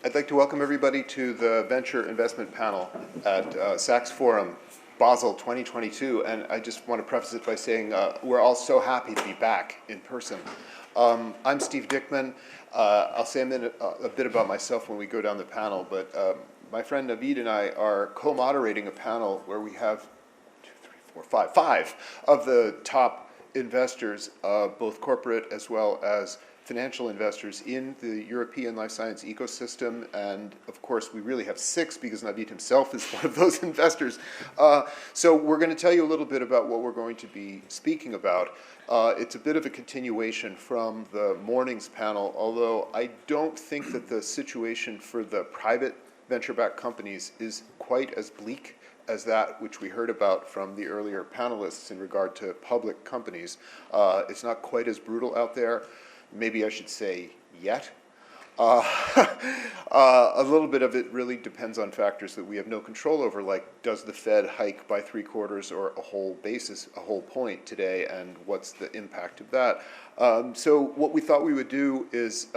I'd like to welcome everybody to the Venture Investment Panel at Sachs Forum, Basel 2022. And I just want to preface it by saying we're all so happy to be back in person. I'm Steve Dickman. I'll say a bit about myself when we go down the panel, but my friend Naveed and I are co-moderating a panel where we have five of the top investors, both corporate as well as financial investors in the European life science ecosystem. And of course, we really have six because Naveed himself is one of those investors. So we're going to tell you a little bit about what we're going to be speaking about. It's a bit of a continuation from the morning's panel, although I don't think that the situation for the private venture-backed companies is quite as bleak as that which we heard about from the earlier panelists in regard to public companies. It's not quite as brutal out there. Maybe I should say yet. A little bit of it really depends on factors that we have no control over, like does the Fed hike by 3/4 or a whole point today, and what's the impact of that? So what we thought we would do is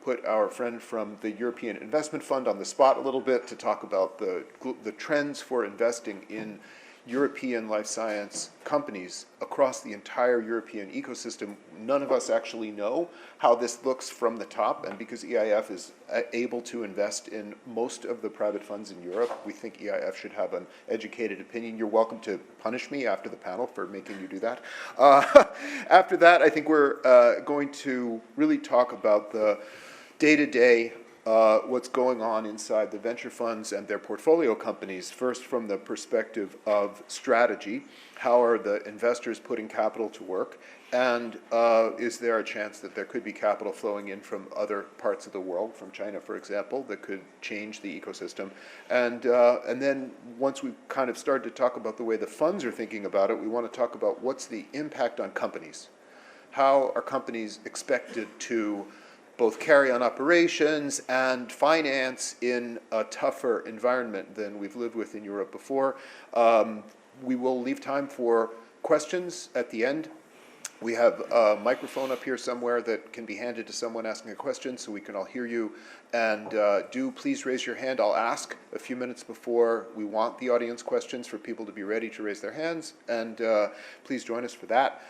put our friend from the European Investment Fund on the spot a little bit to talk about the trends for investing in European life science companies across the entire European ecosystem. None of us actually know how this looks from the top, and because EIF is able to invest in most of the private funds in Europe, we think EIF should have an educated opinion. You're welcome to punish me after the panel for making you do that. After that, I think we're going to really talk about the day-to-day what's going on inside the venture funds and their portfolio companies, first from the perspective of strategy. How are the investors putting capital to work? And is there a chance that there could be capital flowing in from other parts of the world, from China, for example, that could change the ecosystem? And then once we've kind of started to talk about the way the funds are thinking about it, we want to talk about what's the impact on companies. How are companies expected to both carry on operations and finance in a tougher environment than we've lived with in Europe before? We will leave time for questions at the end. We have a microphone up here somewhere that can be handed to someone asking a question so we can all hear you. And do please raise your hand. I'll ask a few minutes before we want the audience questions for people to be ready to raise their hands. And please join us for that.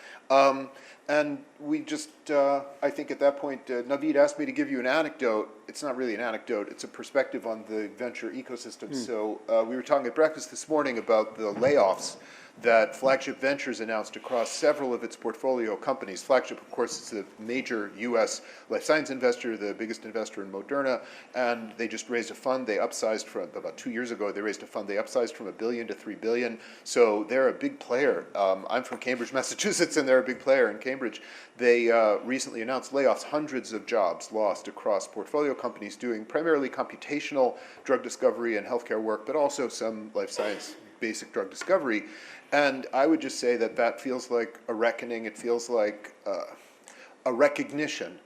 And we just, I think at that point, Naveed asked me to give you an anecdote. It's not really an anecdote, it's a perspective on the venture ecosystem. So we were talking at breakfast this morning about the layoffs that Flagship Ventures announced across several of its portfolio companies. Flagship, of course, is a major U.S. life science investor, the biggest investor in Moderna, and they just raised a fund. They upsized from, about 2 years ago, they raised a fund. They upsized from $1 billion to $3 billion. So they're a big player. I'm from Cambridge, Massachusetts, and they're a big player in Cambridge. They recently announced layoffs, hundreds of jobs lost across portfolio companies doing primarily computational drug discovery and healthcare work, but also some life science basic drug discovery. And I would just say that that feels like a reckoning. It feels like a recognition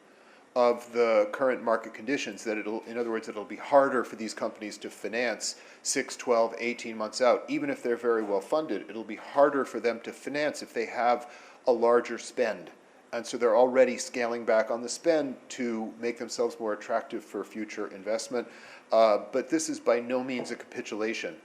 of the current market conditions, that in other words, it'll be harder for these companies to finance 6, 12, 18 months out. Even if they're very well funded, it'll be harder for them to finance if they have a larger spend. And so they're already scaling back on the spend to make themselves more attractive for future investment. But this is by no means a capitulation.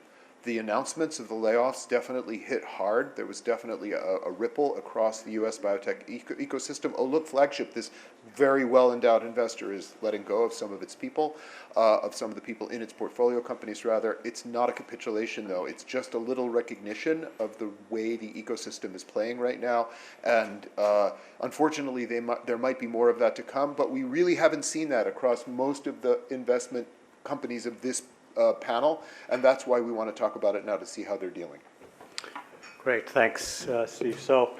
The announcements of the layoffs definitely hit hard. There was definitely a ripple across the U.S. biotech ecosystem. Oh, look, Flagship, this very well-endowed investor, is letting go of some of its people, of some of the people in its portfolio companies, rather. It's not a capitulation, though. It's just a little recognition of the way the ecosystem is playing right now. And unfortunately, there might be more of that to come, but we really haven't seen that across most of the investment companies of this panel, and that's why we want to talk about it now, to see how they're dealing. Great, thanks, Steve. So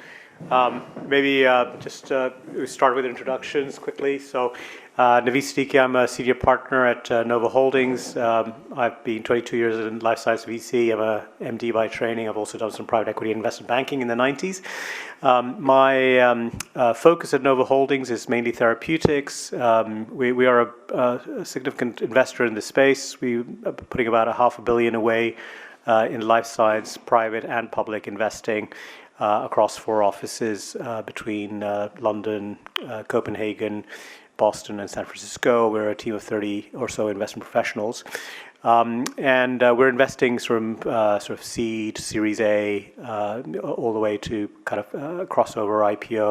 maybe just start with introductions quickly. So Naveed Siddiqi, I'm a senior partner at Novo Holdings. I've been 22 years in life science VC. I'm a MD by training. I've also done some private equity investment banking in the 90s. My focus at Novo Holdings is mainly therapeutics. We are a significant investor in the space. We're putting about $500 million away in life science, private and public investing across 4 offices between London, Copenhagen, Boston, and San Francisco. We're a team of 30 or so investment professionals. And we're investing from sort of seed, Series A, all the way to kind of crossover IPO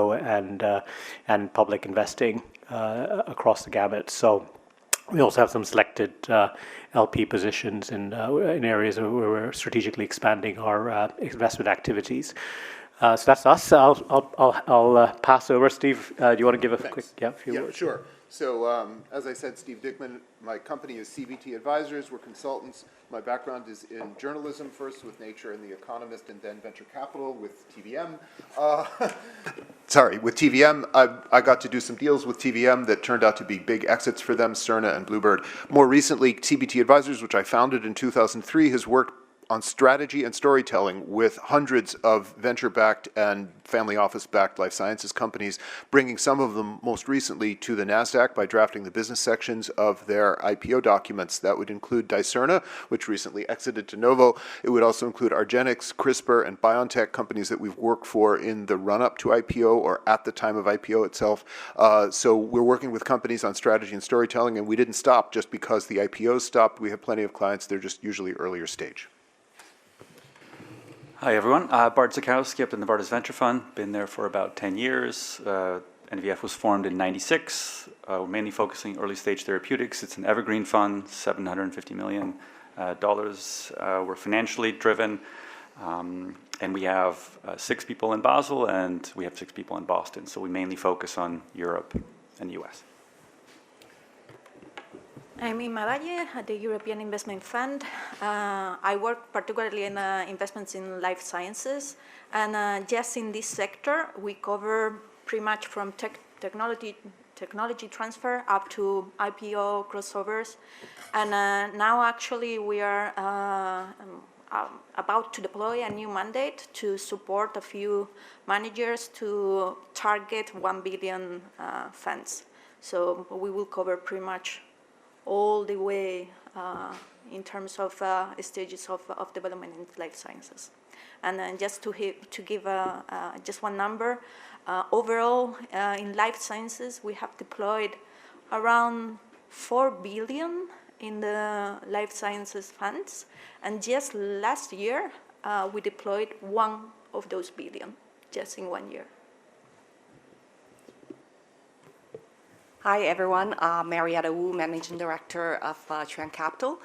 and public investing across the gamut. So we also have some selected LP positions in areas where we're strategically expanding our investment activities. So that's us. I'll pass over. Steve, do you want to give a quick few words? Sure. So as I said, Steve Dickman, my company is CVT Advisors. We're consultants. My background is in journalism, first with Nature and The Economist, and then venture capital with TVM. With TVM, I got to do some deals with TVM that turned out to be big exits for them, Cerna and Bluebird. More recently, CVT Advisors, which I founded in 2003, has worked on strategy and storytelling with hundreds of venture-backed and family office-backed life sciences companies, bringing some of them most recently to the NASDAQ by drafting the business sections of their IPO documents. That would include Dicerna, which recently exited to Novo. It would also include Argenx, CRISPR, and BioNTech, companies that we've worked for in the run-up to IPO or at the time of IPO itself. So we're working with companies on strategy and storytelling, and we didn't stop just because the IPO stopped. We have plenty of clients. They're just usually earlier stage. Hi, everyone. Bart Dzikowski up in the Novartis Venture Fund. Been there for about 10 years. NVF was formed in '96. We're mainly focusing early-stage therapeutics. It's an evergreen fund, $750 million. We're financially driven. And we have 6 people in Basel, and we have 6 people in Boston. So we mainly focus on Europe and the US. I'm in Valle at the European Investment Fund. I work particularly in investments in life sciences. And just in this sector, we cover pretty much from technology transfer up to IPO crossovers. And now actually we are about to deploy a new mandate to support a few managers to target 1 billion funds. So we will cover pretty much all the way in terms of stages of development in life sciences. And then just to give just one number, overall in life sciences, we have deployed around 4 billion in the life sciences funds. And just last year, we deployed 1 of those billion, just in 1 year. Hi, everyone. Marietta Wu, Managing Director of Quan Capital.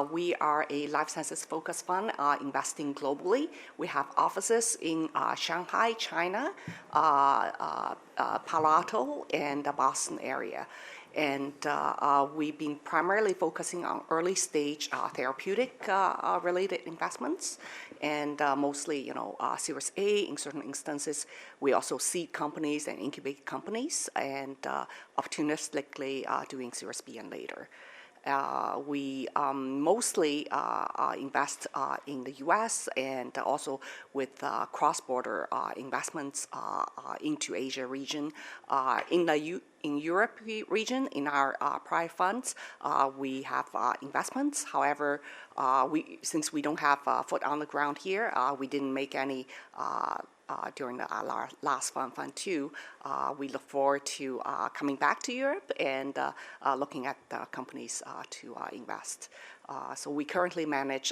We are a life sciences focused fund investing globally. We have offices in Shanghai, China, Palo Alto, and the Boston area. And we've been primarily focusing on early stage therapeutic related investments, and mostly, Series A in certain instances. We also seed companies and incubate companies, and opportunistically doing Series B and later. We mostly invest in the U.S. and also with cross-border investments into Asia region. In Europe region, in our private funds, we have investments. However, since we don't have a foot on the ground here, we didn't make any during our last fund 2. We look forward to coming back to Europe and looking at companies to invest. So we currently manage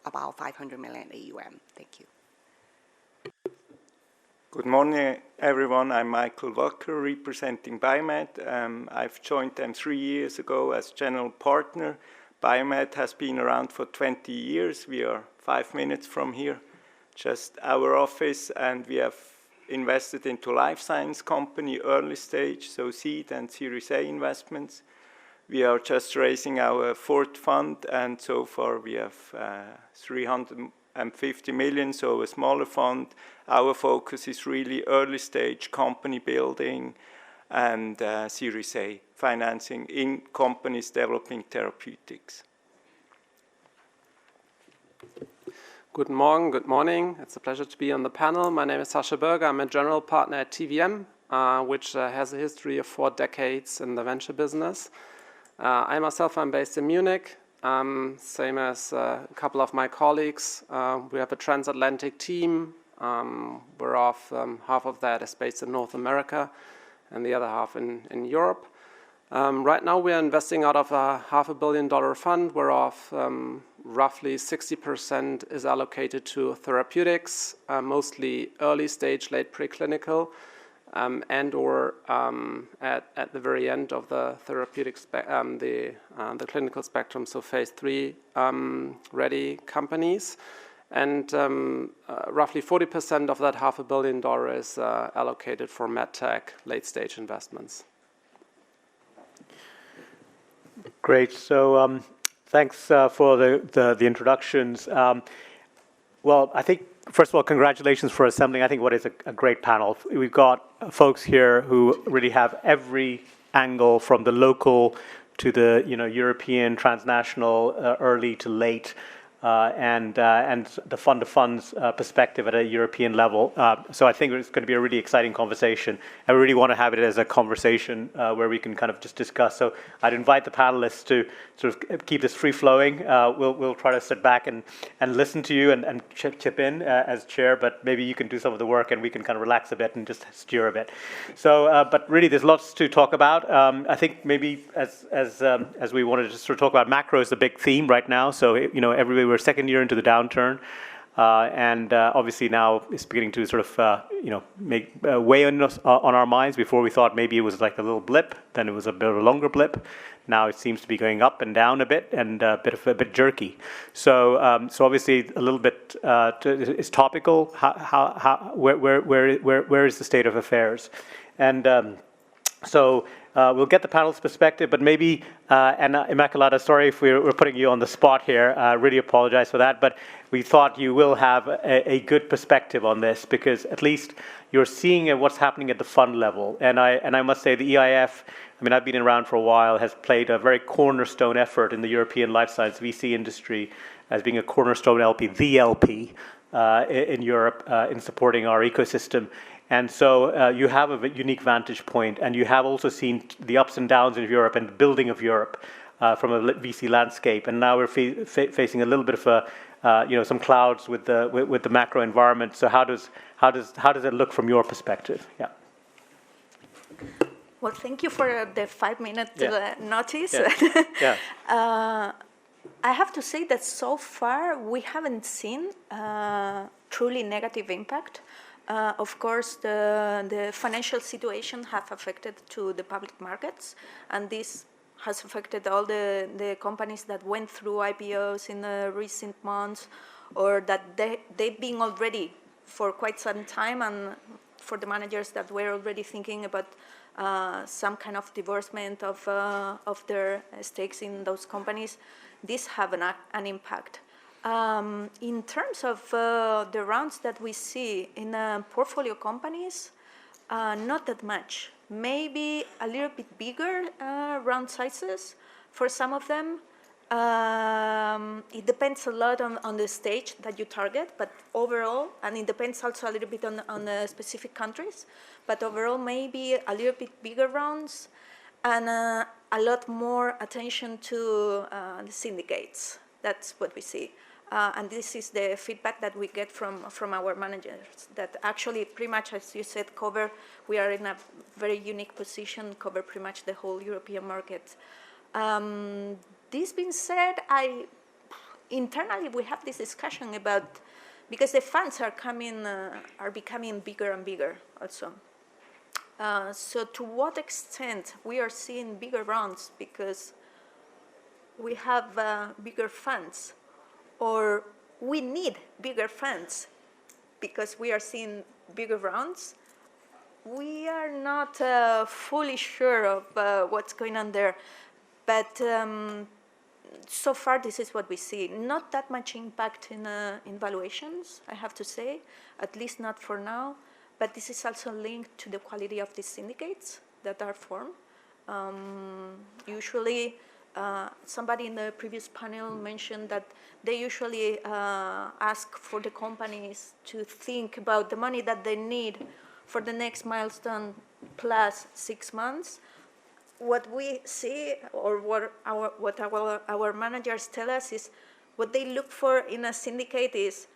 about 500 million AUM. Thank you. Good morning, everyone. I'm Michael Wacker, representing Biomed. I've joined them 3 years ago as general partner. Biomed has been around for 20 years. We are 5 minutes from here, just our office, and we have invested into life science company early stage, so seed and Series A investments. We are just raising our 4th fund, and so far we have 350 million, so a smaller fund. Our focus is really early stage company building and Series A financing in companies developing therapeutics. Good morning. It's a pleasure to be on the panel. My name is Sascha Berger. I'm a general partner at TVM, which has a history of 4 decades in the venture business. I myself am based in Munich, same as a couple of my colleagues. We have a transatlantic team. Half of that is based in North America and the other half in Europe. Right now, we are investing out of a $500 million fund, whereof roughly 60% is allocated to therapeutics, mostly early stage, late preclinical, and/or at the very end of the therapeutic the clinical spectrum, so phase 3 ready companies. And roughly 40% of that $500 million is allocated for medtech late stage investments. Great. So thanks for the introductions. Well, I think, first of all, congratulations for assembling, I think, what is a great panel. We've got folks here who really have every angle from the local to the European, transnational, early to late, and the fund-to-funds perspective at a European level. So I think it's going to be a really exciting conversation. I really want to have it as a conversation where we can kind of just discuss. So I'd invite the panelists to sort of keep this free-flowing. We'll try to sit back and listen to you and chip in as chair, but maybe you can do some of the work and we can kind of relax a bit and just steer a bit. So, but really, there's lots to talk about. I think maybe as we wanted to sort of talk about macro is the big theme right now. So we're second year into the downturn, and obviously now it's beginning to sort of make weigh on our minds. Before we thought maybe it was like a little blip, then it was a bit of a longer blip. Now it seems to be going up and down a bit, and a bit jerky. So so obviously a little bit is topical. Where is the state of affairs? And so we'll get the panel's perspective, but maybe, and Inmaculada, sorry if we're putting you on the spot here. Really apologize for that, but we thought you will have a good perspective on this because at least you're seeing what's happening at the fund level. And I must say the EIF, I mean, I've been around for a while, has played a very cornerstone effort in the European life science VC industry as being a cornerstone LP, the LP in Europe in supporting our ecosystem. And so you have a unique vantage point, and you have also seen the ups and downs of Europe and the building of Europe from a VC landscape. And now we're facing a little bit of a, some clouds with the macro environment. So how does it look from your perspective? Yeah. Well, thank you for the 5-minute notice. Yeah. I have to say that so far we haven't seen truly negative impact. Of course, the financial situation have affected to the public markets, and this has affected all the companies that went through IPOs in the recent months, or that they've been already for quite some time, and for the managers that were already thinking about some kind of divestment of their stakes in those companies, this have an impact. In terms of the rounds that we see in portfolio companies, not that much. Maybe a little bit bigger round sizes for some of them. It depends a lot on the stage that you target, but overall, and it depends also a little bit on the specific countries, but overall maybe a little bit bigger rounds and a lot more attention to the syndicates. That's what we see. And this is the feedback that we get from our managers, that actually pretty much, as you said, we are in a very unique position, cover pretty much the whole European market. This being said, internally we have this discussion about, because the funds are becoming bigger and bigger also. So to what extent we are seeing bigger rounds because we have bigger funds, or we need bigger funds because we are seeing bigger rounds, we are not fully sure of what's going on there. But so far, this is what we see. Not that much impact in valuations, I have to say, at least not for now. But this is also linked to the quality of the syndicates that are formed. Usually, somebody in the previous panel mentioned that they usually ask for the companies to think about the money that they need for the next milestone plus 6 months. What we see, or what our managers tell us, is what they look for in a syndicate is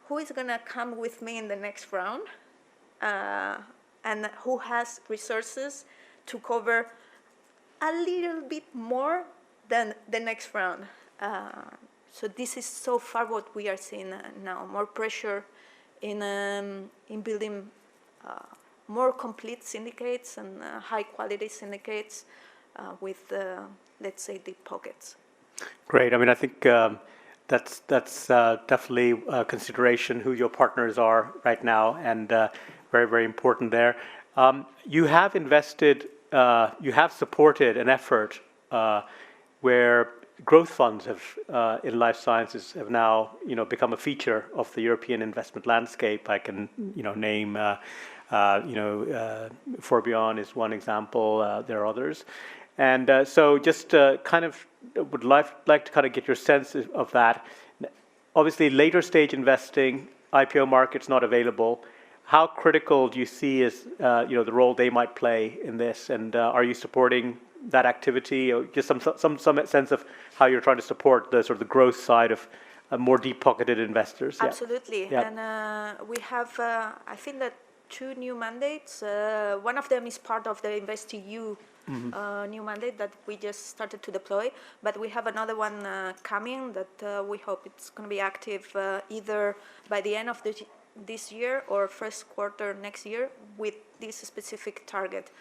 who is going to come with me in the next round, and who has resources to cover a little bit more than the next round. So this is so far what we are seeing now, more pressure in building more complete syndicates and high-quality syndicates with, let's say, deep pockets. Great. I mean, I think that's definitely a consideration who your partners are right now, and very, very important there. You have invested, you have supported an effort where growth funds have, in life sciences, have now, become a feature of the European investment landscape. I can, name, Forbion is one example. There are others, and so just kind of would like to kind of get your sense of that. Obviously, later stage investing, IPO market's not available. How critical do you see is the role they might play in this, and are you supporting that activity, or just some sense of how you're trying to support the sort of the growth side of more deep-pocketed investors? Absolutely, yeah. And we have, I think that 2 new mandates. One of them is part of the InvestEU new mandate that we just started to deploy, but we have another one coming that we hope it's going to be active either by the end of this year or first quarter next year, with this specific target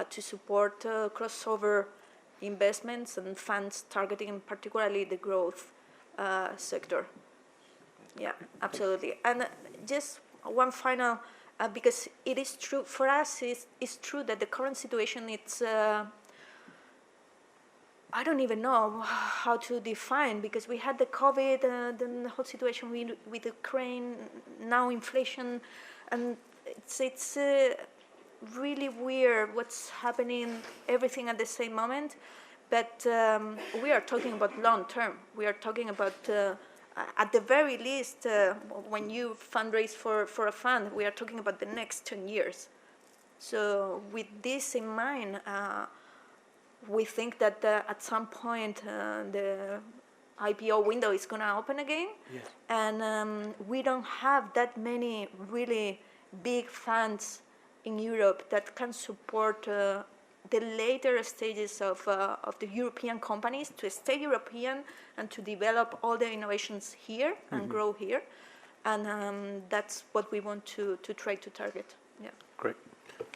to support crossover investments and funds targeting particularly the growth sector. Yeah, absolutely. And just one final, because it is true, for us it's true that the current situation, it's, I don't even know how to define, because we had the COVID, then the whole situation with Ukraine, now inflation, and it's really weird what's happening, everything at the same moment. But we are talking about long term. We are talking about, at the very least, when you fundraise for a fund, we are talking about the next 10 years. So with this in mind, we think that at some point the IPO window is going to open again. Yes. And we don't have that many really big funds in Europe that can support the later stages of the European companies to stay European and to develop all the innovations here and grow here. And that's what we want to try to target. Yeah. Great.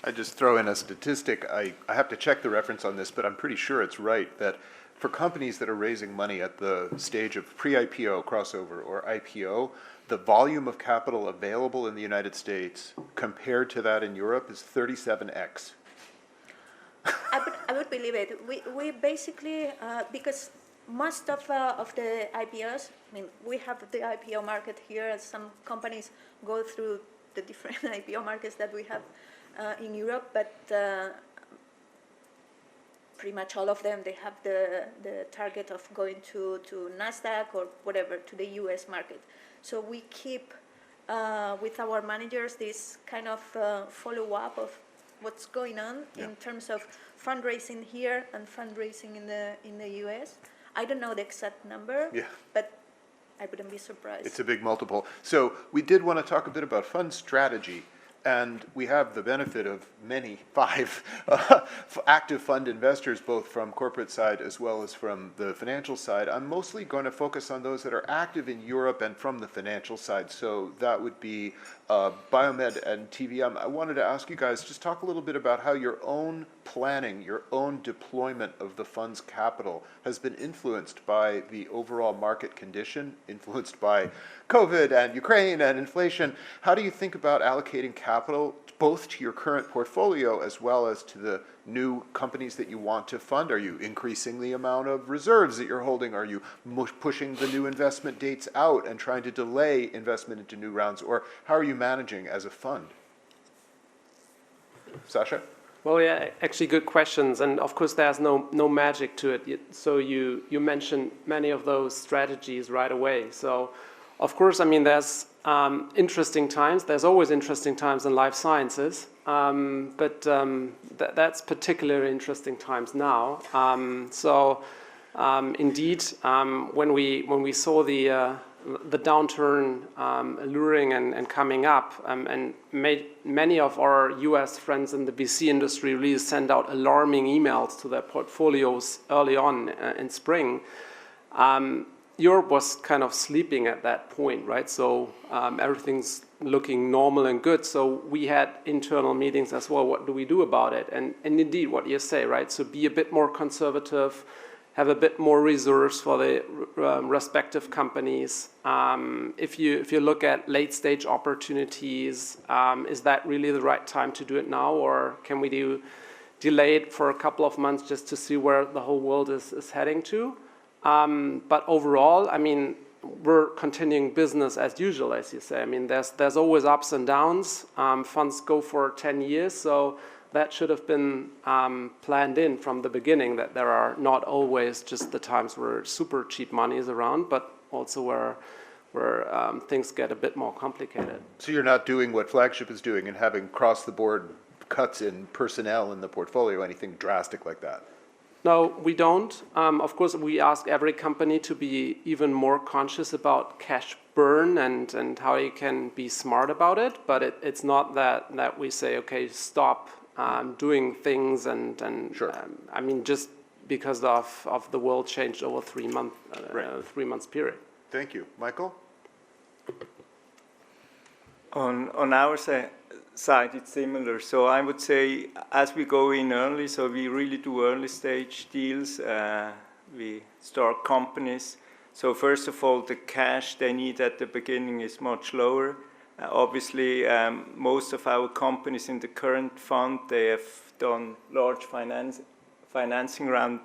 I just throw in a statistic. I have to check the reference on this, but I'm pretty sure it's right that for companies that are raising money at the stage of pre-IPO, crossover, or IPO, the volume of capital available in the United States compared to that in Europe is 37x. I would believe it. We basically, because most of the IPOs, I mean, we have the IPO market here, as some companies go through the different IPO markets that we have in Europe, but pretty much all of them, they have the target of going to NASDAQ or whatever, to the US market. So we keep, with our managers, this kind of follow-up of what's going on in terms of fundraising here and fundraising in the US. I don't know the exact number, but I wouldn't be surprised. It's a big multiple. So we did want to talk a bit about fund strategy. And we have the benefit of many, 5 active fund investors, both from corporate side as well as from the financial side. I'm mostly going to focus on those that are active in Europe and from the financial side. So that would be Biomed and TVM. I wanted to ask you guys, just talk a little bit about how your own planning, your own deployment of the fund's capital has been influenced by the overall market condition, influenced by COVID and Ukraine and inflation. How do you think about allocating capital both to your current portfolio as well as to the new companies that you want to fund? Are you increasing the amount of reserves that you're holding? Are you pushing the new investment dates out and trying to delay investment into new rounds? Or how are you managing as a fund? Sascha? Well, yeah, actually good questions. And of course, there's no magic to it. So you mentioned many of those strategies right away. So of course, I mean, there's interesting times. There's always interesting times in life sciences, but that's particularly interesting times now. Indeed, when we saw the the downturn alluring and coming up, and many of our US friends in the VC industry really sent out alarming emails to their portfolios early on in spring. Europe was kind of sleeping at that point, right? So everything's looking normal and good. So we had internal meetings as well. What do we do about it? And indeed, what you say, right? So be a bit more conservative, have a bit more reserves for the respective companies. If you look at late stage opportunities, is that really the right time to do it now, or can we delay it for a couple of months just to see where the whole world is heading to? But overall, I mean, we're continuing business as usual, as you say. I mean, there's always ups and downs. Funds go for 10 years, so that should have been planned in from the beginning, that there are not always just the times where super cheap money is around, but also where things get a bit more complicated. So you're not doing what Flagship is doing and having across-the-board cuts in personnel in the portfolio, anything drastic like that? No, we don't. Of course, we ask every company to be even more conscious about cash burn and how you can be smart about it. But it's not that we say, okay, stop doing things and Sure. I mean, just because of the world changed over 3 months, Right. 3 months period. Thank you. Michael? On our side, it's similar. So I would say, as we go in early, so we really do early stage deals. We start companies. So first of all, the cash they need at the beginning is much lower. Obviously, most of our companies in the current fund, they have done large financing round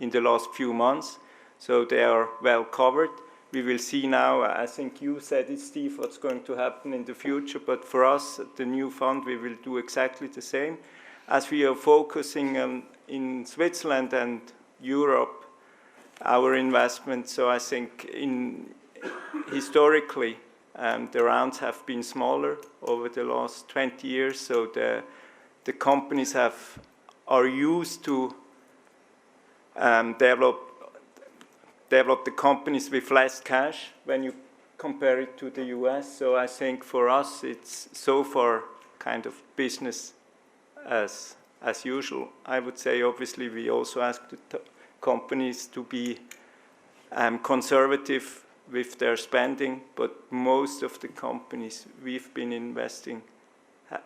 in the last few months. So they are well covered. We will see now, I think you said it, Steve, what's going to happen in the future. But for us, the new fund, we will do exactly the same. As we are focusing in Switzerland and Europe, our investment, so I think historically, the rounds have been smaller over the last 20 years. So the companies are used to develop the companies with less cash when you compare it to the US. So I think for us, it's so far kind of business as usual. I would say, obviously, we also ask the companies to be conservative with their spending, but most of the companies we've been investing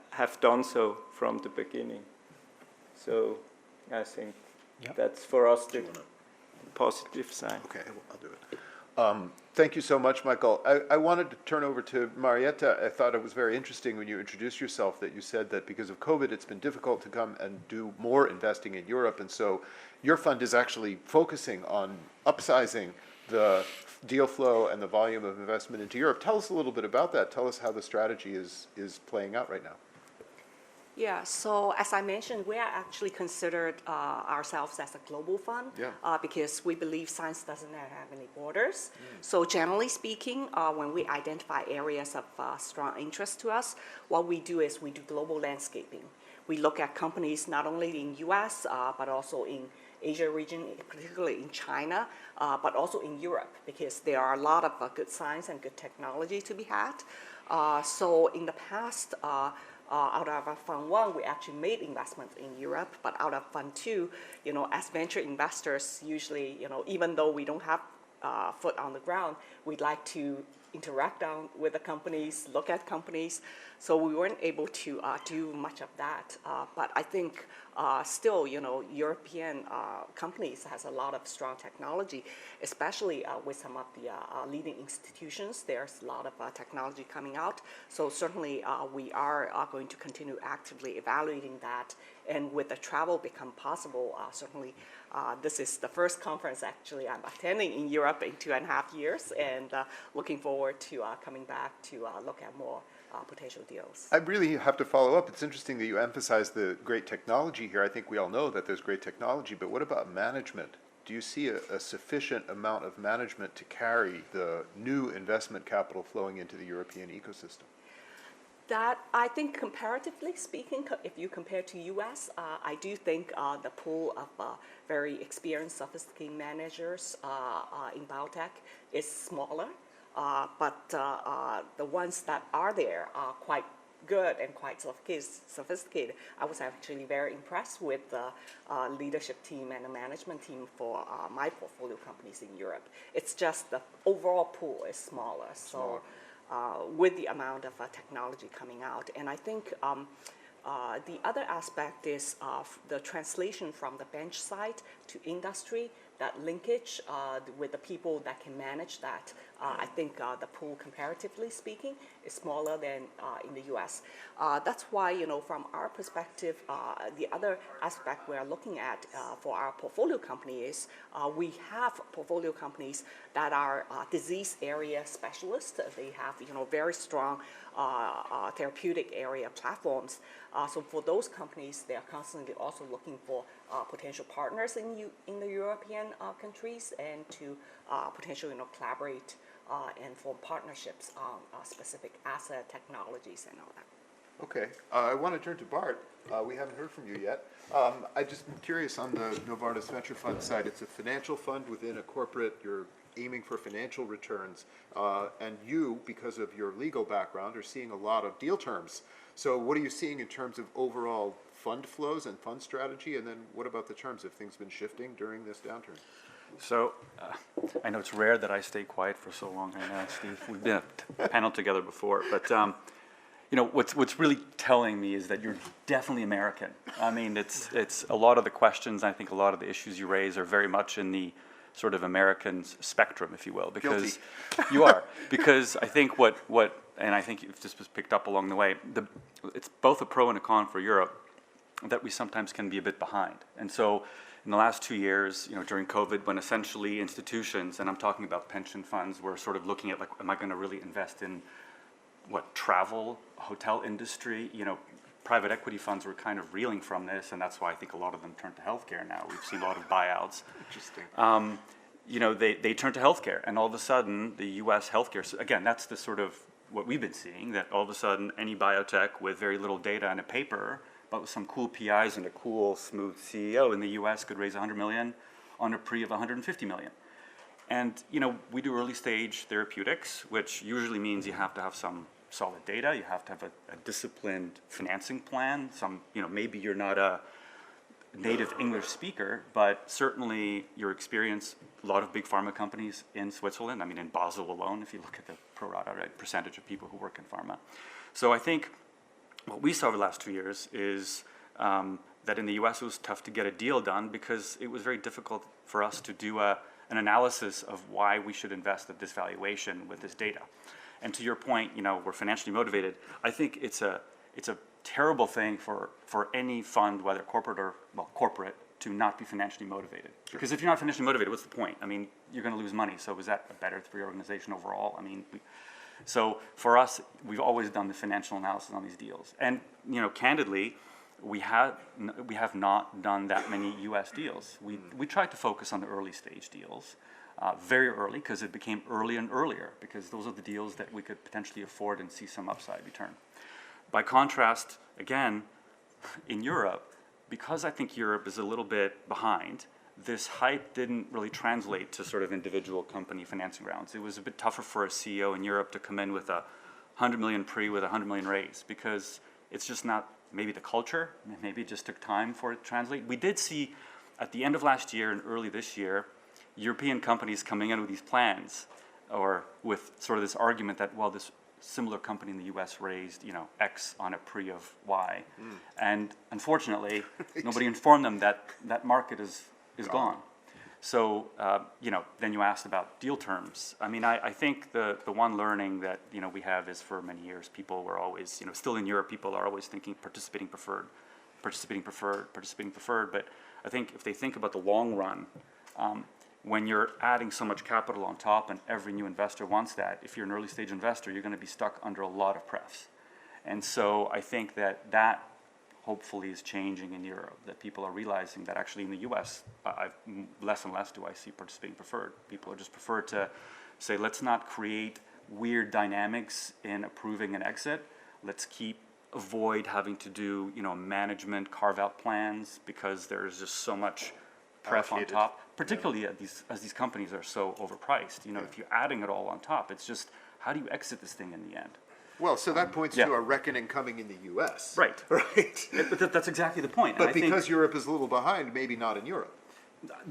have done so from the beginning. So I think that's for us the positive side. Okay, I'll do it. Thank you so much, Michael. I wanted to turn over to Marietta. I thought it was very interesting when you introduced yourself that you said that because of COVID, it's been difficult to come and do more investing in Europe. And so your fund is actually focusing on upsizing the deal flow and the volume of investment into Europe. Tell us a little bit about that. Tell us how the strategy is playing out right now. Yeah, so as I mentioned, we are actually considered ourselves as a global fund because we believe science doesn't have any borders. So generally speaking, when we identify areas of strong interest to us, what we do is we do global landscaping. We look at companies not only in US, but also in Asia region, particularly in China, but also in Europe, because there are a lot of good science and good technology to be had. So in the past, out of Fund 1, we actually made investments in Europe, but out of Fund 2, as venture investors, usually, even though we don't have foot on the ground, we'd like to interact with the companies, look at companies. So we weren't able to do much of that. But I think still, European companies has a lot of strong technology, especially with some of the leading institutions. There's a lot of technology coming out. So certainly we are going to continue actively evaluating that. And with the travel become possible, certainly this is the first conference actually I'm attending in Europe in 2.5 years, and looking forward to coming back to look at more potential deals. I really have to follow up. It's interesting that you emphasize the great technology here. I think we all know that there's great technology, but what about management? Do you see a sufficient amount of management to carry the new investment capital flowing into the European ecosystem? That, I think, comparatively speaking, if you compare to US, I do think the pool of very experienced, sophisticated managers in biotech is smaller. but the ones that are there are quite good and quite sophisticated. I was actually very impressed with the leadership team and the management team for my portfolio companies in Europe. It's just the overall pool is smaller, so with the amount of technology coming out. And I think the other aspect is the translation from the bench side to industry, that linkage with the people that can manage that. I think the pool, comparatively speaking, is smaller than in the US. That's why, from our perspective, the other aspect we're looking at for our portfolio company is we have portfolio companies that are disease area specialists. They have, very strong therapeutic area platforms. So for those companies, they are constantly also looking for potential partners in the European countries and to potentially collaborate and form partnerships on specific asset technologies and all that. Okay, I want to turn to Bart. We haven't heard from you yet. I'm just curious on the Novartis Venture Fund side. It's a financial fund within a corporate. You're aiming for financial returns, and you, because of your legal background, are seeing a lot of deal terms. So what are you seeing in terms of overall fund flows and fund strategy, and then what about the terms? Have things been shifting during this downturn? So I know it's rare that I stay quiet for so long. I know, Steve. We've been at a panel together before, but what's really telling me is that you're definitely American. I mean, it's a lot of the questions. I think a lot of the issues you raise are very much in the sort of American spectrum, if you will, because Guilty. you are. Because I think what and I think if this was picked up along the way, it's both a pro and a con for Europe that we sometimes can be a bit behind. And so in the last 2 years, during COVID, when essentially institutions, and I'm talking about pension funds, were sort of looking at like, am I going to really invest in travel, hotel industry? Private equity funds were kind of reeling from this, and that's why I think a lot of them turned to healthcare now. We've seen a lot of buyouts. Interesting. They turned to healthcare, and all of a sudden, the U.S. healthcare, again, that's the sort of what we've been seeing, that all of a sudden, any biotech with very little data and a paper, but with some cool PIs and a cool, smooth CEO in the U.S. could raise $100 million on a pre of $150 million. And, we do early stage therapeutics, which usually means you have to have some solid data, you have to have a disciplined financing plan. Maybe you're not a native English speaker, but certainly your experience, a lot of big pharma companies in Switzerland, in Basel alone, if you look at the pro rata percentage of people who work in pharma. So I think what we saw over the last 2 years is that in the US it was tough to get a deal done because it was very difficult for us to do an analysis of why we should invest at this valuation with this data. And to your point, we're financially motivated. I think it's a terrible thing for any fund, whether corporate or corporate, to not be financially motivated. Sure. Because if you're not financially motivated, what's the point? You're going to lose money. So is that better for your organization overall? So for us, we've always done the financial analysis on these deals. And candidly, we have not done that many U.S. deals. We tried to focus on the early stage deals. Very early, because it became earlier and earlier, because those are the deals that we could potentially afford and see some upside return. By contrast, again, in Europe, because I think Europe is a little bit behind, this hype didn't really translate to sort of individual company financing rounds. It was a bit tougher for a CEO in Europe to come in with a $100 million pre with a $100 million raise, because it's just not maybe the culture, maybe it just took time for it to translate. We did see at the end of last year and early this year, European companies coming in with these plans, or with sort of this argument that, well, this similar company in the U.S. raised, X on a pre of Y, and unfortunately, nobody informed them that that market is gone. So, then you asked about deal terms. I think the one learning that we have is for many years, people were always, still in Europe, people are always thinking participating preferred. But I think if they think about the long run, when you're adding so much capital on top and every new investor wants that, if you're an early stage investor, you're going to be stuck under a lot of press. And so I think that hopefully is changing in Europe, that people are realizing that actually in the US, less and less do I see participating preferred. People are just prefer to say, let's not create weird dynamics in approving an exit. Let's avoid having to do management carve-out plans, because there's just so much pref on allocated. top, particularly as these companies are so overpriced. If you're adding it all on top, it's just, how do you exit this thing in the end? Well, so that points to a reckoning coming in the U.S. Right. Right. But that's exactly the point. But because Europe is a little behind, maybe not in Europe.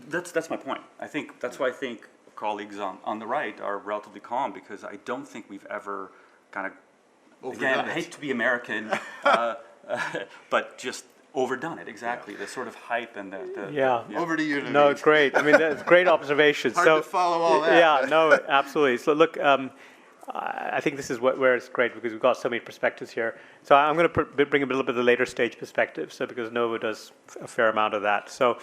That's my point. I think that's why I think colleagues on the right are relatively calm, because I don't think we've ever kind of, again, I hate to be American, but just overdone it. Exactly. The sort of hype and the Over to you, Naveed. No, great. I mean, that's great observation. Hard to follow all that. Yeah, no, absolutely. So look, I think this is where it's great, because we've got so many perspectives here. So I'm going to bring a little bit of the later stage perspective, so because Novo does a fair amount of that. So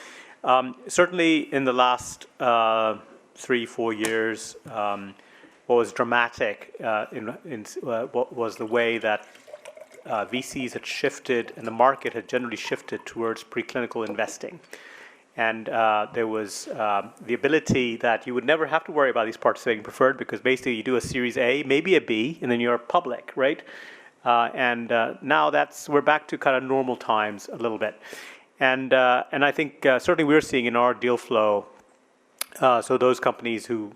certainly in the last 3-4 years, what was dramatic what was the way that VCs had shifted, and the market had generally shifted towards preclinical investing. And there was the ability that you would never have to worry about these participating preferred, because basically you do a Series A, maybe a B, and then you're public, right? And now we're back to kind of normal times a little bit. And I think certainly we're seeing in our deal flow, so those companies who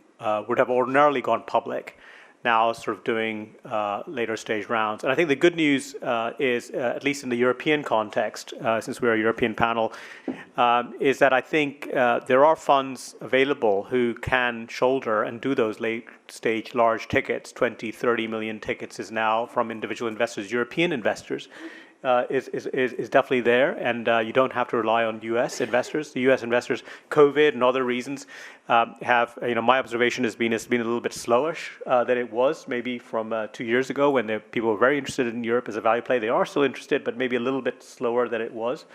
would have ordinarily gone public now sort of doing later stage rounds. And I think the good news is, at least in the European context, since we're a European panel, is that I think there are funds available who can shoulder and do those late stage large tickets. 20, 30 million tickets is now from individual investors, European investors. Is definitely there, and you don't have to rely on U.S. investors. The U.S. investors, COVID and other reasons, have, my observation has been it's been a little bit slowish than it was maybe from 2 years ago, when people were very interested in Europe as a value play. They are still interested, but maybe a little bit slower than it was.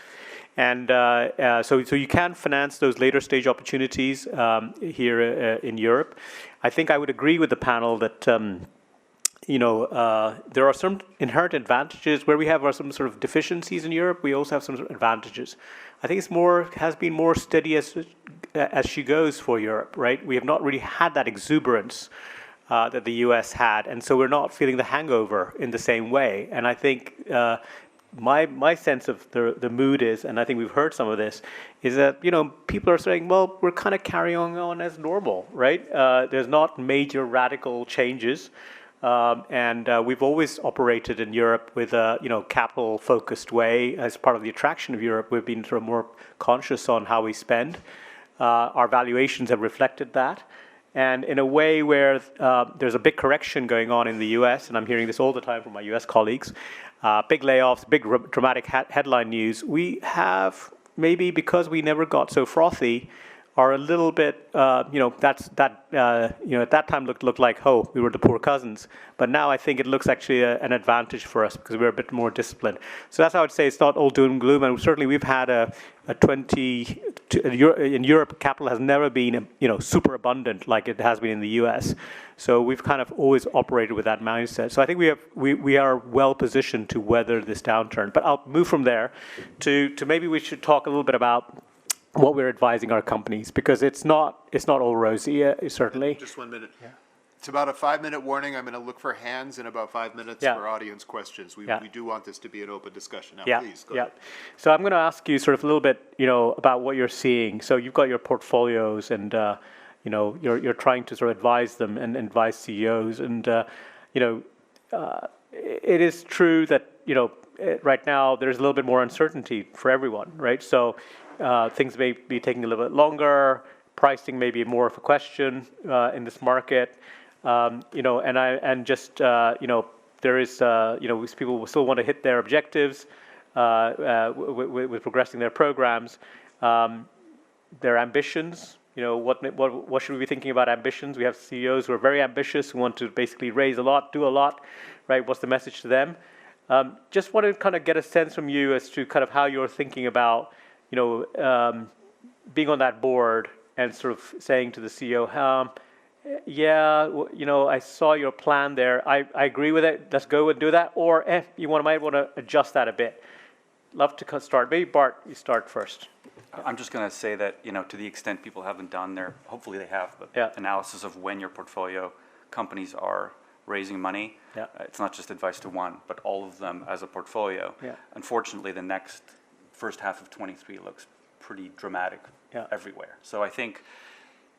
And so you can finance those later stage opportunities here in Europe. I think I would agree with the panel that there are some inherent advantages where we have some sort of deficiencies in Europe. We also have some sort of advantages. I think has been more steady as she goes for Europe, right? We have not really had that exuberance that the US had, and so we're not feeling the hangover in the same way. And I think my sense of the mood is, and I think we've heard some of this, is that people are saying, well, we're kind of carrying on as normal, right? There's not major radical changes. And we've always operated in Europe with a capital-focused way. As part of the attraction of Europe, we've been sort of more conscious on how we spend. Our valuations have reflected that. And in a way where there's a big correction going on in the US, and I'm hearing this all the time from my US colleagues, big layoffs, big dramatic headline news, we have, maybe because we never got so frothy, are a little bit, at that time looked like, we were the poor cousins. But now I think it looks actually an advantage for us, because we're a bit more disciplined. So that's how I'd say it's not all doom and gloom. And certainly we've had in Europe, capital has never been, super abundant like it has been in the US. So we've kind of always operated with that mindset. So I think we are well positioned to weather this downturn. But I'll move from there to maybe we should talk a little bit about what we're advising our companies, because it's not all rosy, certainly. Just 1 minute. Yeah. It's about a 5-minute warning. I'm going to look for hands in about 5 minutes for audience questions. We do want this to be an open discussion. Now, please, go ahead. So I'm going to ask you sort of a little bit, about what you're seeing. So you've got your portfolios, and you're trying to sort of advise them and advise CEOs, and it is true that right now there's a little bit more uncertainty for everyone, right? So things may be taking a little bit longer. Pricing may be more of a question in this market, there is people will still want to hit their objectives with progressing their programs, their ambitions. What should we be thinking about ambitions? We have CEOs who are very ambitious, who want to basically raise a lot, do a lot, right? What's the message to them? Just want to kind of get a sense from you as to kind of how you're thinking about being on that board and sort of saying to the CEO, I saw your plan there. I agree with it. Let's go and do that. Or might want to adjust that a bit. Love to start. Maybe Bart, you start first. I'm just going to say that, to the extent people haven't done their, hopefully they have, but analysis of when your portfolio companies are raising money. Yeah. It's not just advice to one, but all of them as a portfolio. Yeah. Unfortunately, the first half of 23 looks pretty dramatic everywhere. So I think,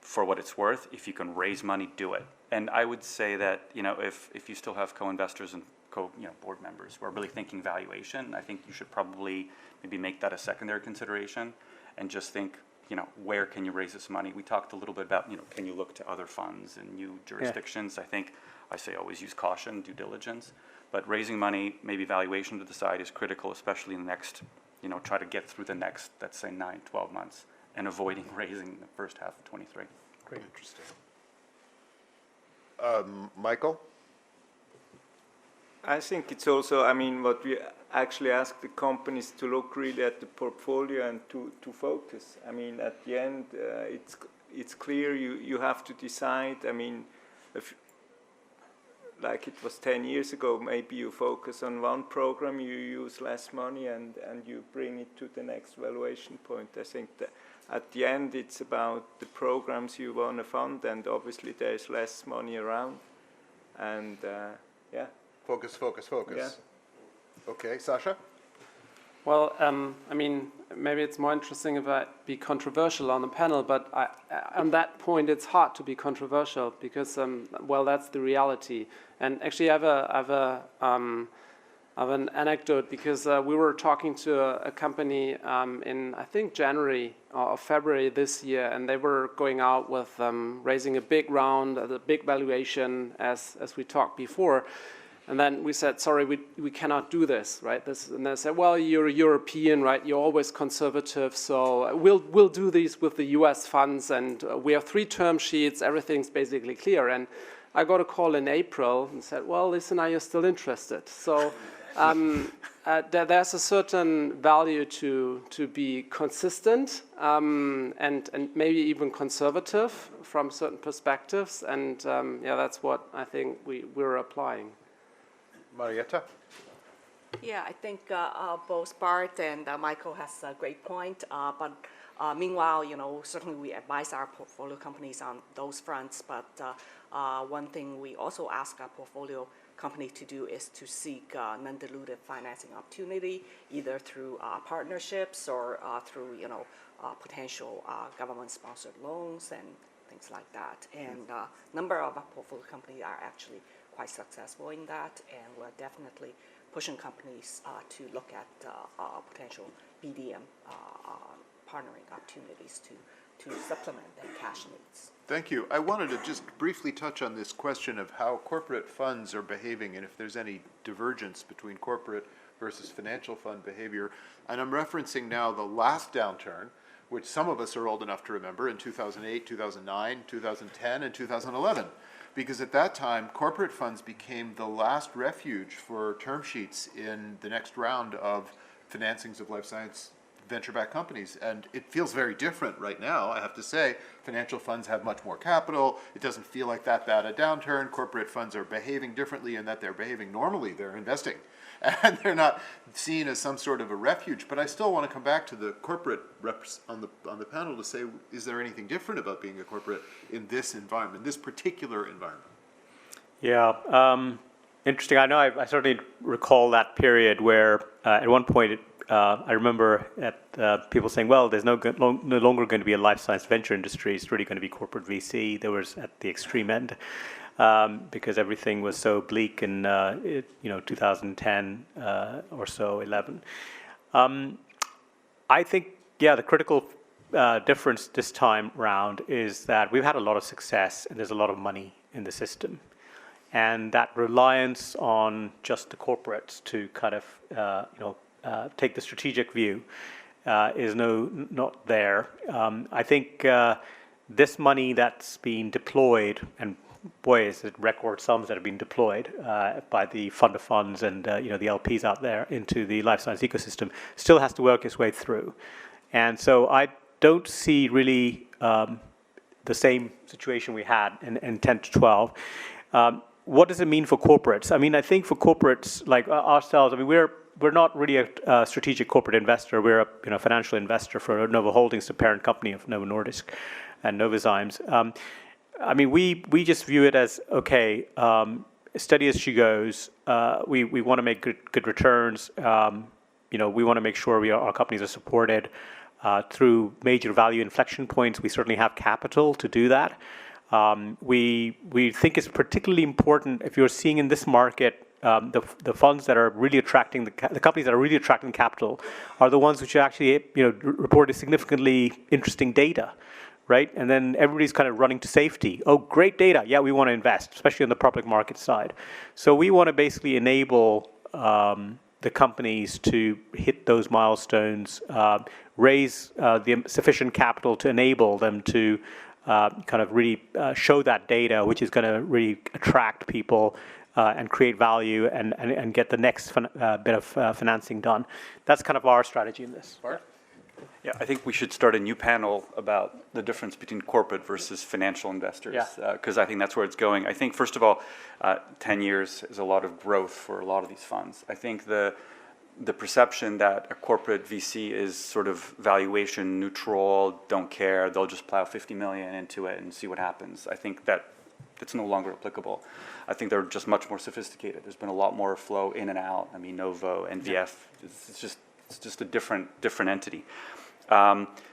for what it's worth, if you can raise money, do it. And I would say that, if you still have co-investors and board members who are really thinking valuation, I think you should probably maybe make that a secondary consideration and just think, where can you raise this money? We talked a little bit about, can you look to other funds and new jurisdictions? I think I say always use caution, due diligence, but raising money, maybe valuation to the side is critical, especially in the next, try to get through the next, let's say 9, 12 months and avoiding raising the first half of 23. Great. Interesting. Michael? I think it's also, what we actually ask the companies to look really at the portfolio and to focus. At the end, it's clear you have to decide. If, like it was 10 years ago, maybe you focus on one program, you use less money, and you bring it to the next valuation point. I think that at the end, it's about the programs you want to fund, and obviously there's less money around. And Focus. Yeah. Okay, Sascha? Well, maybe it's more interesting if I be controversial on the panel, but on that point, it's hard to be controversial because, that's the reality. And actually, I have an anecdote because we were talking to a company in, I think, January or February this year, and they were going out with raising a big round, a big valuation, as we talked before. And then we said, sorry, we cannot do this, right? And they said, well, you're European, right? You're always conservative, so we'll do these with the U.S. funds, and we have 3 term sheets. Everything's basically clear. And I got a call in April and said, well, listen, are you still interested? So there's a certain value to be consistent and maybe even conservative from certain perspectives, and that's what I think we're applying. Marietta? Yeah, I think both Bart and Michael has a great point. But meanwhile, certainly we advise our portfolio companies on those fronts. But one thing we also ask our portfolio company to do is to seek non-dilutive financing opportunity, either through partnerships or through potential government-sponsored loans and things like that. And a number of our portfolio companies are actually quite successful in that, and we're definitely pushing companies to look at potential BDM partnering opportunities to supplement their cash needs. Thank you. I wanted to just briefly touch on this question of how corporate funds are behaving and if there's any divergence between corporate versus financial fund behavior. And I'm referencing now the last downturn, which some of us are old enough to remember, in 2008, 2009, 2010, and 2011. Because at that time, corporate funds became the last refuge for term sheets in the next round of financings of life science venture-backed companies. And it feels very different right now, I have to say. Financial funds have much more capital. It doesn't feel like that bad a downturn. Corporate funds are behaving differently in that they're behaving normally. They're investing. And they're not seen as some sort of a refuge. But I still want to come back to the corporate reps on the panel to say, is there anything different about being a corporate in this environment, this particular environment? Yeah, interesting. I know I certainly recall that period where at one point I remember people saying, well, there's no longer going to be a life science venture industry. It's really going to be corporate VC. There was at the extreme end. Because everything was so bleak in 2010 or so, 11. I think, the critical difference this time round is that we've had a lot of success and there's a lot of money in the system. And that reliance on just the corporates to kind of take the strategic view is not there. I think this money that's being deployed, and boy, is it record sums that have been deployed by the fund of funds and the LPs out there into the life science ecosystem, still has to work its way through. And so I don't see really the same situation we had in 10 to 12. What does it mean for corporates? I think for corporates like ourselves, we're not really a strategic corporate investor. We're a financial investor for Novo Holdings, the parent company of Novo Nordisk and Novozymes. We just view it as, okay, steady as she goes. We want to make good returns. We want to make sure our companies are supported. through major value inflection points. We certainly have capital to do that. We think it's particularly important if you're seeing in this market the funds that are really attracting the companies that are really attracting capital are the ones which actually reported significantly interesting data, right? And then everybody's kind of running to safety. Oh, great data! Yeah, we want to invest, especially on the public market side. So we want to basically enable the companies to hit those milestones, raise the sufficient capital to enable them to kind of really show that data, which is going to really attract people and create value and get the next bit of financing done. That's kind of our strategy in this. Bart? Yeah, I think we should start a new panel about the difference between corporate versus financial investors, because I think that's where it's going. I think, first of all, 10 years is a lot of growth for a lot of these funds. I think the perception that a corporate VC is sort of valuation neutral, don't care, they'll just plow 50 million into it and see what happens. I think that it's no longer applicable. I think they're just much more sophisticated. There's been a lot more flow in and out. I mean, Novo and BEF, it's just a different entity.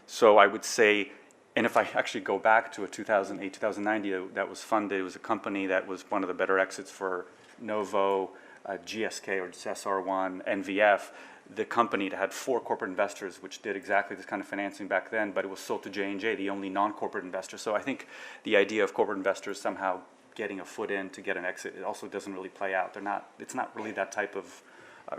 So I would say, and if I actually go back to a 2008, 2009 deal that was funded, it was a company that was one of the better exits for Novo, GSK or SR1, NVF. The company that had 4 corporate investors, which did exactly this kind of financing back then, but it was sold to J&J, the only non-corporate investor. So I think the idea of corporate investors somehow getting a foot in to get an exit, it also doesn't really play out. It's not really that type of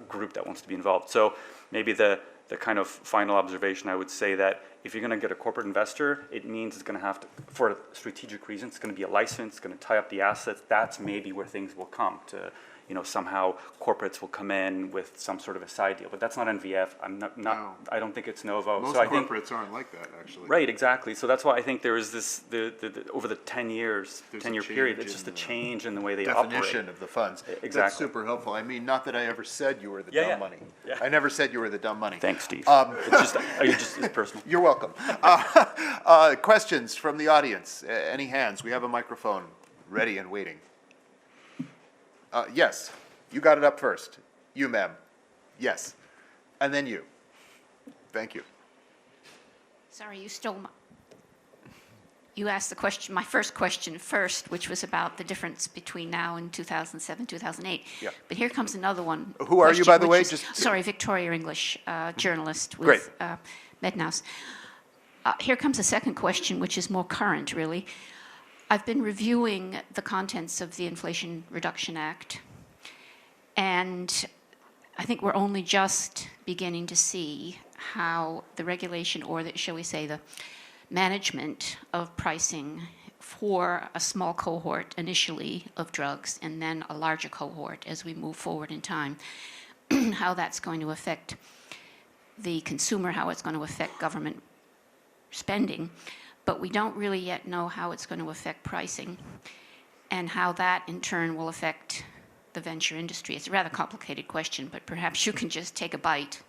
group that wants to be involved. So maybe the kind of final observation, I would say that if you're going to get a corporate investor, it means it's going to have to, for strategic reasons, it's going to be a license, it's going to tie up the assets. That's maybe where things will come to, somehow corporates will come in with some sort of a side deal. But that's not NVF. No. I don't think it's Novo. Most so I corporates aren't like that, actually. Right, exactly. So that's why I think there is this, over the 10-year period, it's just a change in the way they operate. Definition of the funds. Exactly. That's super helpful. I mean, not that I ever said you were the dumb money. Yeah. I never said you were the dumb money. Thanks, Steve. It's personal. You're welcome. Questions from the audience? Any hands? We have a microphone ready and waiting. Yes, you got it up first. You, ma'am. Yes. And then you. Thank you. Sorry, you stole you asked the question, my first question first, which was about the difference between now and 2007, 2008. Yeah. But here comes another one. Who are you, by the way? Sorry, Victoria English, journalist with MedNows. Here comes a second question, which is more current, really. I've been reviewing the contents of the Inflation Reduction Act, and I think we're only just beginning to see how the regulation, or shall we say the management of pricing for a small cohort initially of drugs and then a larger cohort as we move forward in time, how that's going to affect the consumer, how it's going to affect government spending. But we don't really yet know how it's going to affect pricing and how that in turn will affect the venture industry. It's a rather complicated question, but perhaps you can just take a bite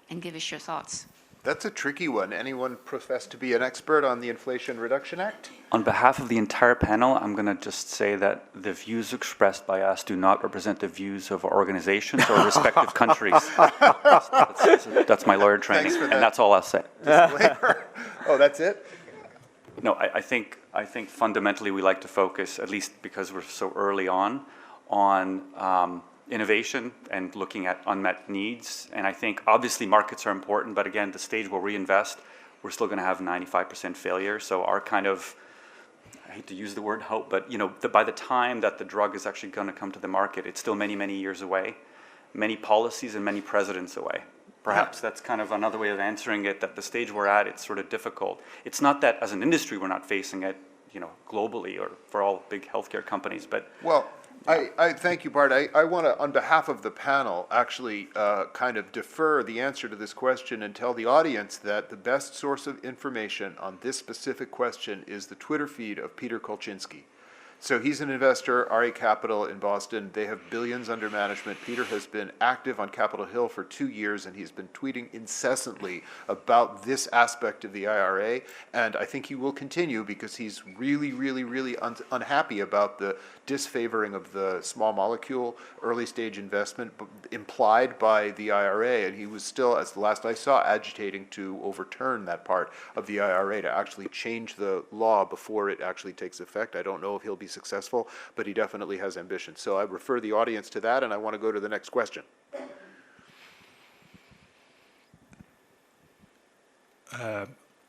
and give us your thoughts. That's a tricky one. Anyone profess to be an expert on the Inflation Reduction Act? On behalf of the entire panel, I'm going to just say that the views expressed by us do not represent the views of our organizations or respective countries. That's my lawyer training, and that's all I'll say. Disclaimer. Oh, that's it? No, I think fundamentally we like to focus, at least because we're so early on innovation and looking at unmet needs. And I think obviously markets are important, but again, the stage where we invest, we're still going to have 95% failure. So our kind of, I hate to use the word hope, but by the time that the drug is actually going to come to the market, it's still many, many years away, many policies and many presidents away. Perhaps that's kind of another way of answering it, that the stage we're at, it's sort of difficult. It's not that as an industry we're not facing it, globally or for all big healthcare companies, but... Well, I thank you, Bart. I want to, on behalf of the panel, actually kind of defer the answer to this question and tell the audience that the best source of information on this specific question is the Twitter feed of Peter Kolchinsky. So he's an investor, RA Capital in Boston. They have billions under management. Peter has been active on Capitol Hill for 2 years, and he's been tweeting incessantly about this aspect of the IRA. And I think he will continue because he's really, really, really unhappy about the disfavoring of the small molecule early stage investment implied by the IRA, and he was still, as the last I saw, agitating to overturn that part of the IRA to actually change the law before it actually takes effect. I don't know if he'll be successful, but he definitely has ambition. So I refer the audience to that, and I want to go to the next question.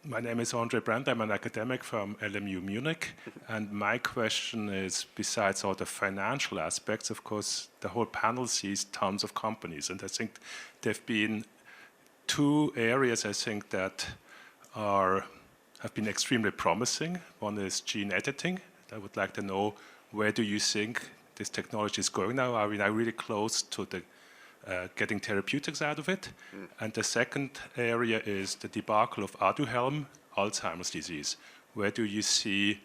My name is Andre Brandt. I'm an academic from LMU Munich. And my question is, besides all the financial aspects, of course, the whole panel sees tons of companies. And I think there have been two areas, I think, that have been extremely promising. One is gene editing. I would like to know, where do you think this technology is going now? Are we now really close to the getting therapeutics out of it? And the second area is the debacle of Aduhelm, Alzheimer's disease. Where do you see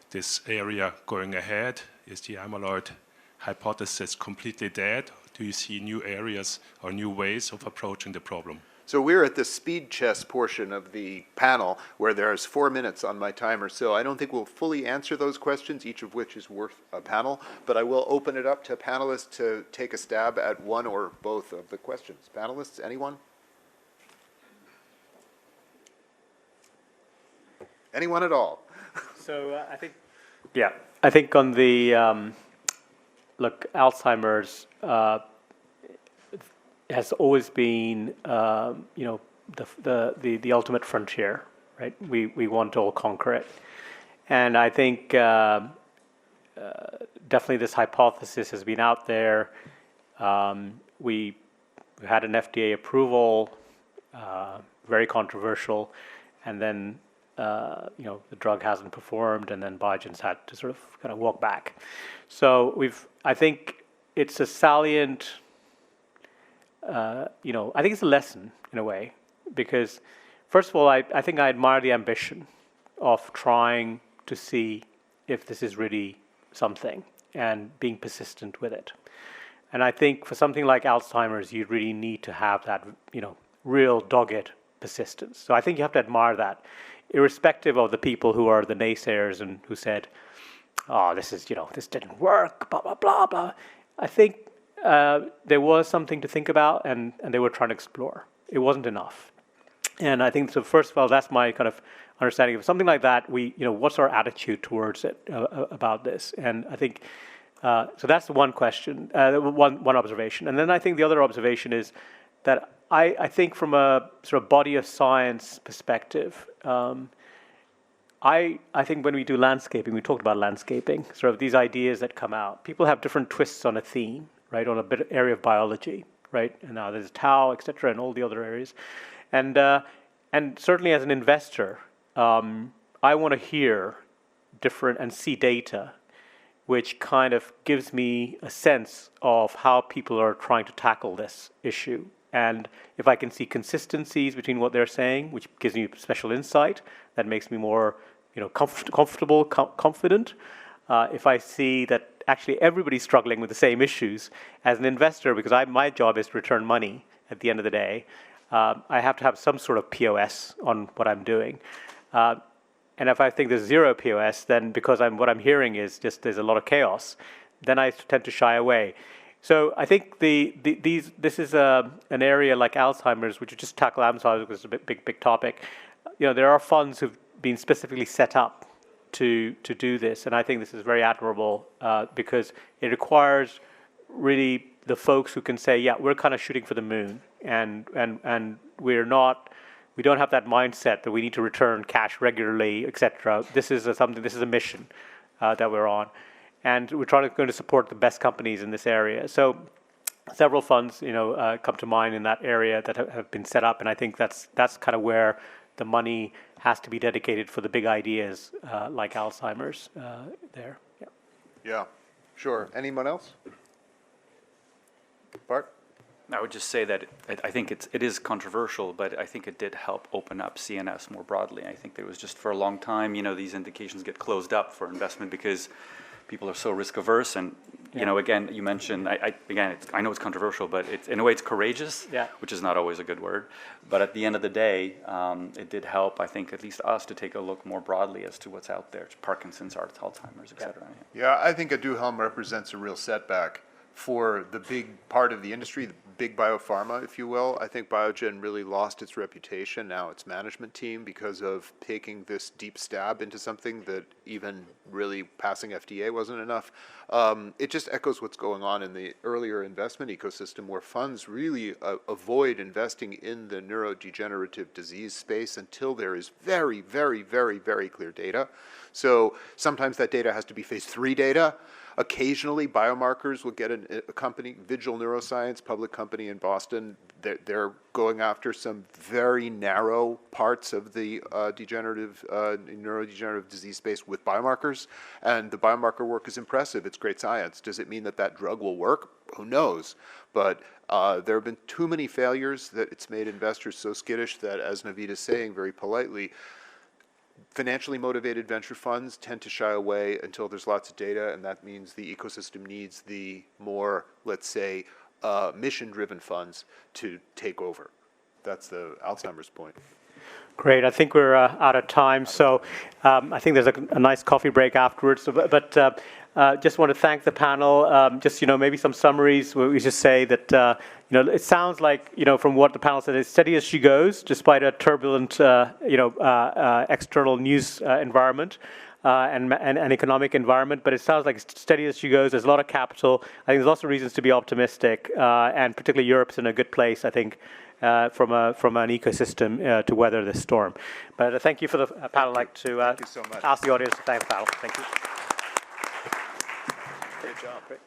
this area going ahead? Is the amyloid hypothesis completely dead? Do you see new areas or new ways of approaching the problem? So we're at the speed chess portion of the panel where there's 4 minutes on my timer. So I don't think we'll fully answer those questions, each of which is worth a panel. But I will open it up to panelists to take a stab at one or both of the questions. Panelists, anyone? Anyone at all? So I think on the, look, Alzheimer's, has always been, the ultimate frontier, right? We want to all conquer it, and I think definitely this hypothesis has been out there. We had an FDA approval, very controversial, and then the drug hasn't performed, and then Biogen's had to sort of kind of walk back. So I think it's a salient. I think it's a lesson in a way, because first of all, I think I admire the ambition of trying to see if this is really something and being persistent with it. And I think for something like Alzheimer's, you really need to have that, real dogged persistence. So I think you have to admire that, irrespective of the people who are the naysayers and who said, oh, this didn't work, blah, blah, blah, blah. I think there was something to think about, and they were trying to explore. It wasn't enough. And I think, so first of all, that's my kind of understanding of something like that. What's our attitude towards it, about this? And I think, so that's the one question, one observation. And then I think the other observation is that I think from a sort of body of science perspective, I think when we do landscaping, we talked about landscaping, sort of these ideas that come out. People have different twists on a theme, right, on a bit of area of biology, right? And now there's tau, et cetera, and all the other areas. And certainly as an investor, I want to hear different and see data which kind of gives me a sense of how people are trying to tackle this issue. And if I can see consistencies between what they're saying, which gives me special insight, that makes me more, comfortable, confident. If I see that actually everybody's struggling with the same issues, as an investor, because my job is to return money at the end of the day, I have to have some sort of POS on what I'm doing. And if I think there's zero POS, then because what I'm hearing is just there's a lot of chaos, then I tend to shy away. So I think this is an area like Alzheimer's, which you just tackle Alzheimer's because it's a big topic. There are funds who've been specifically set up to do this, and I think this is very admirable because it requires really the folks who can say, yeah, we're kind of shooting for the moon, and we don't have that mindset that we need to return cash regularly, etc. This is a mission that we're on. And we're going to support the best companies in this area. So several funds, come to mind in that area that have been set up. And I think that's kind of where the money has to be dedicated for the big ideas like Alzheimer's there. Yeah. Yeah, sure. Anyone else? Bart? I would just say that I think it is controversial, but I think it did help open up CNS more broadly. I think there was just for a long time, these indications get closed up for investment because people are so risk averse, and again, you mentioned I know it's controversial, but in a way it's courageous, which is not always a good word. But at the end of the day, it did help, I think, at least us to take a look more broadly as to what's out there, Parkinson's, Alzheimer's, et cetera. Yeah, I think Aduhelm represents a real setback for the big part of the industry, the big biopharma, if you will. I think Biogen really lost its reputation, now its management team, because of taking this deep stab into something that even really passing FDA wasn't enough. It just echoes what's going on in the earlier investment ecosystem, where funds really avoid investing in the neurodegenerative disease space until there is very, very, very, very clear data. So sometimes that data has to be phase 3 data. Occasionally, biomarkers will get a company, Vigil Neuroscience, public company in Boston. They're going after some very narrow parts of the neurodegenerative disease space with biomarkers, and the biomarker work is impressive. It's great science. Does it mean that that drug will work? Who knows? But there have been too many failures that it's made investors so skittish that, as Naveed is saying very politely, financially motivated venture funds tend to shy away until there's lots of data, and that means the ecosystem needs the more, let's say, mission-driven funds to take over. That's the Alzheimer's point. Great. I think we're out of time, so I think there's a nice coffee break afterwards. But just want to thank the panel. Just maybe some summaries. We just say that it sounds like from what the panel said, it's steady as she goes, despite a turbulent external news environment. And economic environment, but it sounds like it's steady as she goes. There's a lot of capital. I think there's lots of reasons to be optimistic, and particularly Europe's in a good place, I think, from an ecosystem to weather this storm. But thank you for the panel. I'd like to thank you so much. Ask the audience to thank the panel. Thank you. Great job. Great.